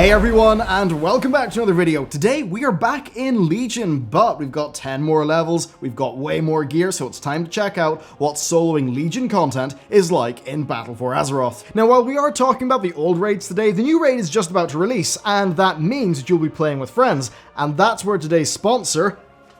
Hey everyone, and welcome back to another video. Today we are back in Legion, but we've got 10 more levels, we've got way more gear, so it's time to check out what soloing Legion content is like in Battle for Azeroth. Now while we are talking about the old raids today, the new raid is just about to release, and that means that you'll be playing with friends, and that's where today's sponsor,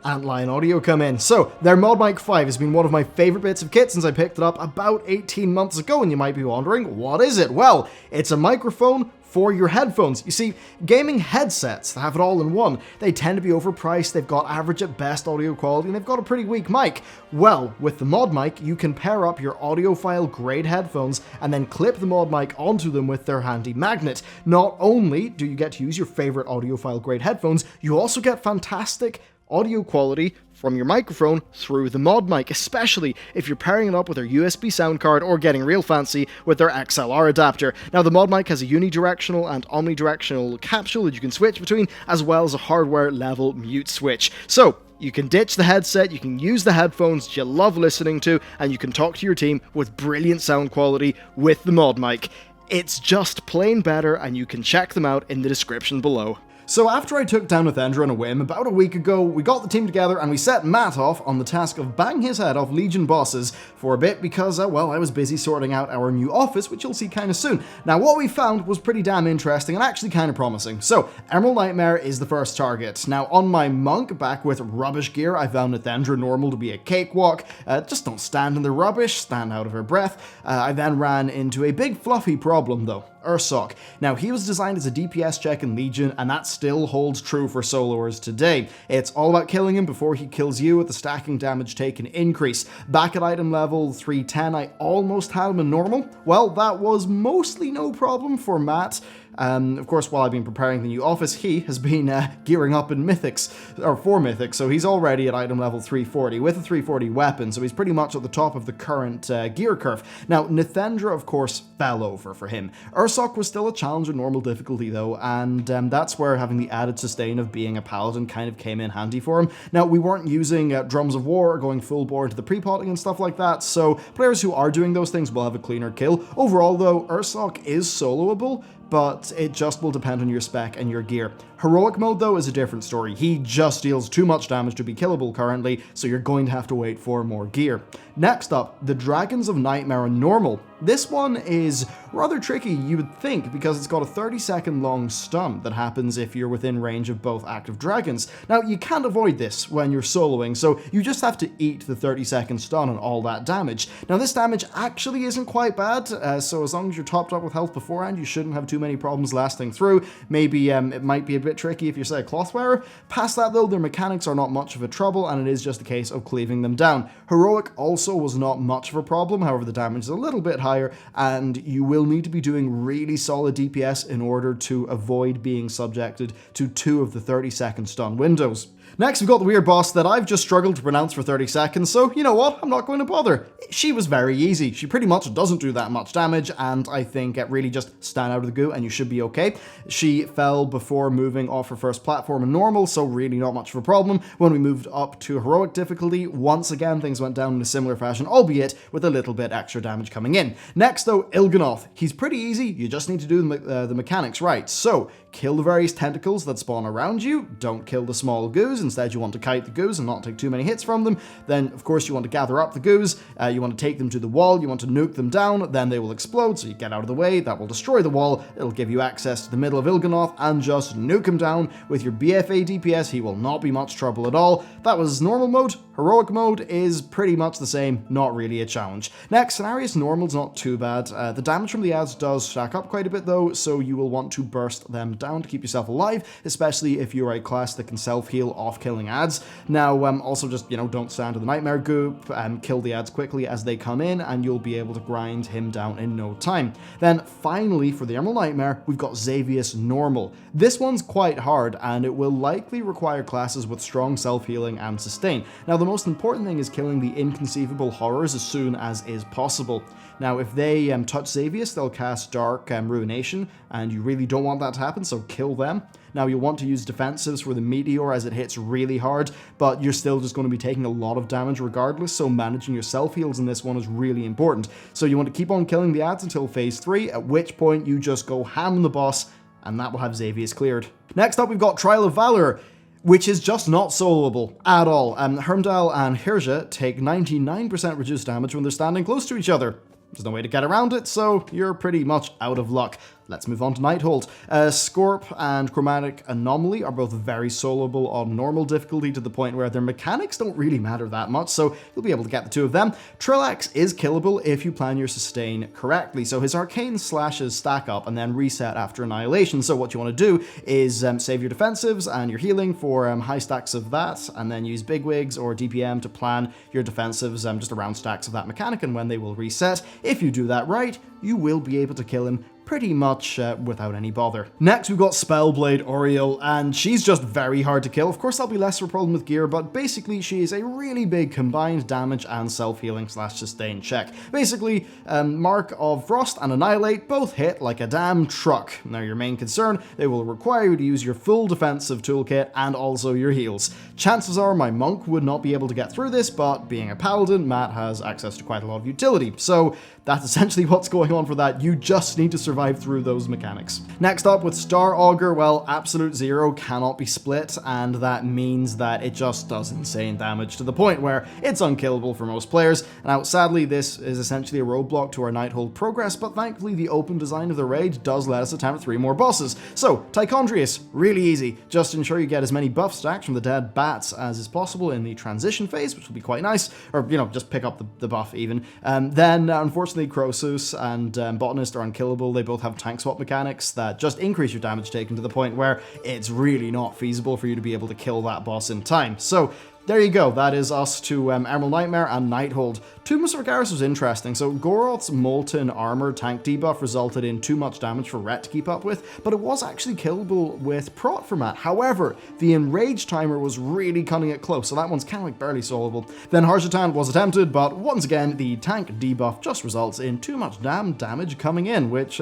Antlion Audio, come in. So, their Mod Mic 5 has been one of my favourite bits of kit since I picked it up about 18 months ago, and you might be wondering, what is it? Well, it's a microphone for your headphones. You see, gaming headsets that have it all in one, they tend to be overpriced, they've got average at best audio quality, and they've got a pretty weak mic. Well, with the Mod Mic, you can pair up your audiophile grade headphones and then clip the Mod Mic onto them with their handy magnet. Not only do you get to use your favourite audiophile grade headphones, you also get fantastic audio quality from your microphone through the Mod Mic, especially if you're pairing it up with their USB sound card or getting real fancy with their XLR adapter. Now the Mod Mic has a unidirectional and omnidirectional capsule that you can switch between, as well as a hardware level mute switch. So you can ditch the headset, you can use the headphones that you love listening to, and you can talk to your team with brilliant sound quality with the Mod Mic. It's just plain better, and you can check them out in the description below. So after I took down Nathendra on a whim about a week ago, we got the team together and we set Matt off on the task of banging his head off Legion bosses for a bit because, well, I was busy sorting out our new office, which you'll see kind of soon. Now, what we found was pretty damn interesting and actually kind of promising. So, Emerald Nightmare is the first target. Now, on my monk, back with rubbish gear, I found Nathendra normal to be a cakewalk. Just don't stand in the rubbish, stand out of her breath. I then ran into a big fluffy problem, though. Ursoc. Now, he was designed as a DPS check in Legion, and that still holds true for soloers today. It's all about killing him before he kills you with the stacking damage taken increase. Back at item level 310, I almost had him in normal. Well, that was mostly no problem for Matt. Of course, while I've been preparing the new office, he has been gearing up in Mythics, or 4 Mythics, so he's already at item level 340 with a 340 weapon, so he's pretty much at the top of the current gear curve. Now, Nathendra, of course, fell over for him. Ursoc was still a challenge in normal difficulty, though, and that's where having the added sustain of being a paladin kind of came in handy for him. Now, we weren't using Drums of War or going full bore into the pre-potting and stuff like that, so players who are doing those things will have a cleaner kill. Overall, though, Ursoc is soloable, but it just will depend on your spec and your gear. Heroic mode, though, is a different story. He just deals too much damage to be killable currently, so you're going to have to wait for more gear. Next up, the Dragons of Nightmare on normal. This one is rather tricky, you would think, because it's got a 30-second long stun that happens if you're within range of both active dragons. Now, you can't avoid this when you're soloing, so you just have to eat the 30-second stun and all that damage. Now, this damage actually isn't quite bad, so as long as you're topped up with health beforehand, you shouldn't have too many problems lasting through. Maybe it might be a bit tricky if you're, say, a cloth wearer. Past that, though, their mechanics are not much of a trouble, and it is just a case of cleaving them down. Heroic also was not much of a problem, however, the damage is a little bit higher, and you will need to be doing really solid DPS in order to avoid being subjected to 2 of the 30-second stun windows. Next, we've got the weird boss that I've just struggled to pronounce for 30 seconds, so you know what, I'm not going to bother. She was very easy. She pretty much doesn't do that much damage, and I think it really just stand out of the goo and you should be okay. She fell before moving off her first platform in normal, so really not much of a problem. When we moved up to heroic difficulty, once again things went down in a similar fashion, albeit with a little bit extra damage coming in. Next though, Il'gynoth. He's pretty easy, you just need to do the mechanics right. So, kill the various tentacles that spawn around you, don't kill the small goos, instead you want to kite the goos and not take too many hits from them. Then of course you want to gather up the goos, you want to take them to the wall, you want to nuke them down, then they will explode, so you get out of the way, that will destroy the wall, it'll give you access to the middle of Il'gynoth, and just nuke him down. With your BFA DPS, he will not be much trouble at all. That was normal mode. Heroic mode is pretty much the same, not really a challenge. Next, Cenarius Normal's not too bad. The damage from the ads does stack up quite a bit though, so you will want to burst them down to keep yourself alive, especially if you're a class that can self-heal off killing ads. Now, also just, don't stand to the Nightmare Goop, kill the ads quickly as they come in, and you'll be able to grind him down in no time. Then, finally, for the Emerald Nightmare, we've got Xavius Normal. This one's quite hard, and it will likely require classes with strong self-healing and sustain. Now, the most important thing is killing the inconceivable horrors as soon as is possible. Now, if they touch Xavius, they'll cast Dark Ruination, and you really don't want that to happen, so kill them. Now, you'll want to use defensives for the Meteor as it hits really hard, but you're still just going to be taking a lot of damage regardless, so managing your self-heals in this one is really important. So you want to keep on killing the ads until phase 3, at which point you just go ham on the boss and that will have Xavius cleared. Next up, we've got Trial of Valor, which is just not soloable at all. Hermdall and Hirja take 99% reduced damage when they're standing close to each other. There's no way to get around it, so you're pretty much out of luck. Let's move on to Nightold. Scorp and Chromatic Anomaly are both very soloable on normal difficulty to the point where their mechanics don't really matter that much, so you'll be able to get the two of them. Trillax is killable if you plan your sustain correctly, so his arcane slashes stack up and then reset after Annihilation. So what you want to do is save your defensives and your healing for high stacks of that, and then use Bigwigs or DPM to plan your defensives just around stacks of that mechanic and when they will reset. If you do that right, you will be able to kill him pretty much without any bother. Next, we've got Spellblade Oriole, and she's just very hard to kill. Of course, that'll be less of a problem with gear, but basically she is a really big combined damage and self-healing / sustain check. Basically, Mark of Frost and Annihilate both hit like a damn truck. Now, your main concern, they will require you to use your full defensive toolkit and also your heals. Chances are my monk would not be able to get through this, but being a paladin, Matt has access to quite a lot of utility. So that's essentially what's going on for that. You just need to survive through those mechanics. Next up, with Star Augur, well, Absolute Zero cannot be split, and that means that it just does insane damage to the point where it's unkillable for most players. Now, sadly, this is essentially a roadblock to our Nightold progress, but thankfully the open design of the raid does let us attempt 3 more bosses. So, Tichondrius, really easy. Just ensure you get as many buff stacks from the dead bats as is possible in the transition phase, which will be quite nice, or, just pick up the buff even. Then, unfortunately, Croesus and Botanist are unkillable. They both have tank swap mechanics that just increase your damage taken to the point where it's really not feasible for you to be able to kill that boss in time. So there you go, that is us to Emerald Nightmare and Nightold. Tomb of Sargeras was interesting. So Goroth's Molten Armor tank debuff resulted in too much damage for Rhett to keep up with, but it was actually killable with Prot format. However, the Enrage timer was really cutting it close, so that one's kind of like barely solvable. Then Harshatan was attempted, but once again, the tank debuff just results in too much damn damage coming in, which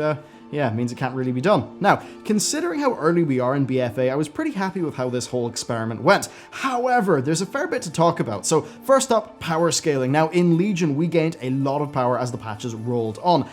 means it can't really be done. Now, considering how early we are in BFA, I was pretty happy with how this whole experiment went. However, there's a fair bit to talk about. So first up, power scaling. Now, in Legion, we gained a lot of power as the patches rolled on,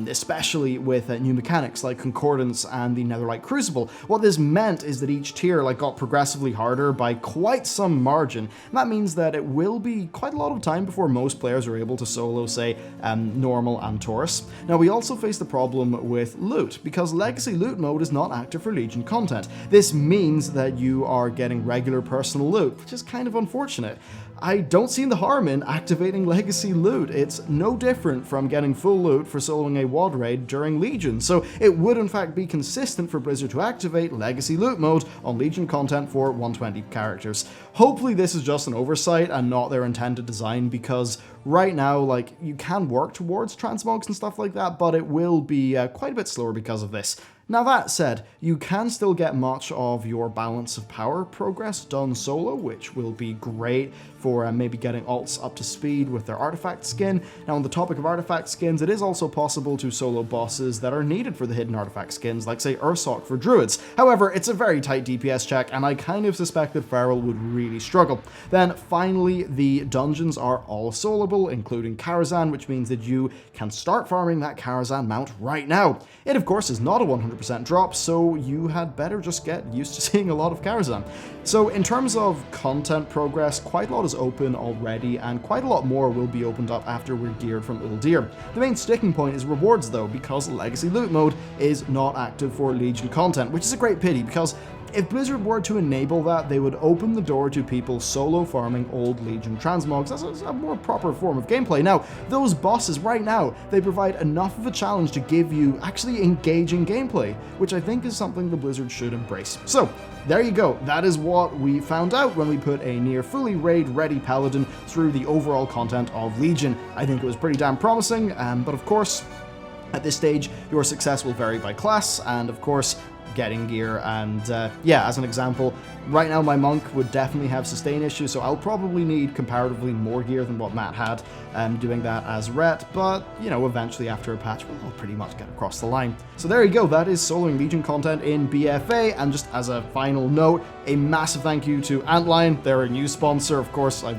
especially with new mechanics like Concordance and the Netherite Crucible. What this meant is that each tier got progressively harder by quite some margin. And that means that it will be quite a lot of time before most players are able to solo, say, Normal and Taurus. Now, we also face the problem with loot, because Legacy Loot mode is not active for Legion content. This means that you are getting regular personal loot, which is kind of unfortunate. I don't see the harm in activating Legacy Loot. It's no different from getting full loot for soloing a WoD raid during Legion, so it would in fact be consistent for Blizzard to activate Legacy Loot mode on Legion content for 120 characters. Hopefully this is just an oversight and not their intended design, because right now, you can work towards transmogs and stuff like that, but it will be quite a bit slower because of this. Now that said, you can still get much of your balance of power progress done solo, which will be great for maybe getting alts up to speed with their artifact skin. Now on the topic of artifact skins, it is also possible to solo bosses that are needed for the hidden artifact skins, like say Ursoc for druids. However, it's a very tight DPS check, and I kind of suspected Feral would really struggle. Then finally, the dungeons are all soloable, including Karazhan, which means that you can start farming that Karazhan mount right now. It of course is not a 100% drop, so you had better just get used to seeing a lot of Karazhan. So in terms of content progress, quite a lot is open already, and quite a lot more will be opened up after we're geared from Uldir. The main sticking point is rewards though, because Legacy Loot mode is not active for Legion content, which is a great pity, because if Blizzard were to enable that, they would open the door to people solo farming old Legion transmogs as a more proper form of gameplay. Now, those bosses right now, they provide enough of a challenge to give you actually engaging gameplay, which I think is something the Blizzard should embrace. So, there you go. That is what we found out when we put a near fully raid-ready Paladin through the overall content of Legion. I think it was pretty damn promising, but of course, at this stage, your success will vary by class, and of course, getting gear, and as an example, right now my monk would definitely have sustain issues, so I'll probably need comparatively more gear than what Matt had doing that as Rhett, but eventually after a patch we'll all pretty much get across the line. So there you go, that is soloing Legion content in BFA, and just as a final note, a massive thank you to Antlion. They're a new sponsor. Of course, I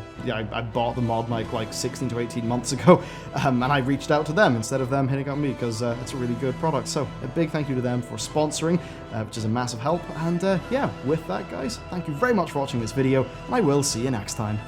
bought the mod mic like 16 to 18 months ago, and I reached out to them instead of them hitting on me, because it's a really good product. So a big thank you to them for sponsoring. which is a massive help. And yeah, with that, guys, thank you very much for watching this video, and I will see you next time.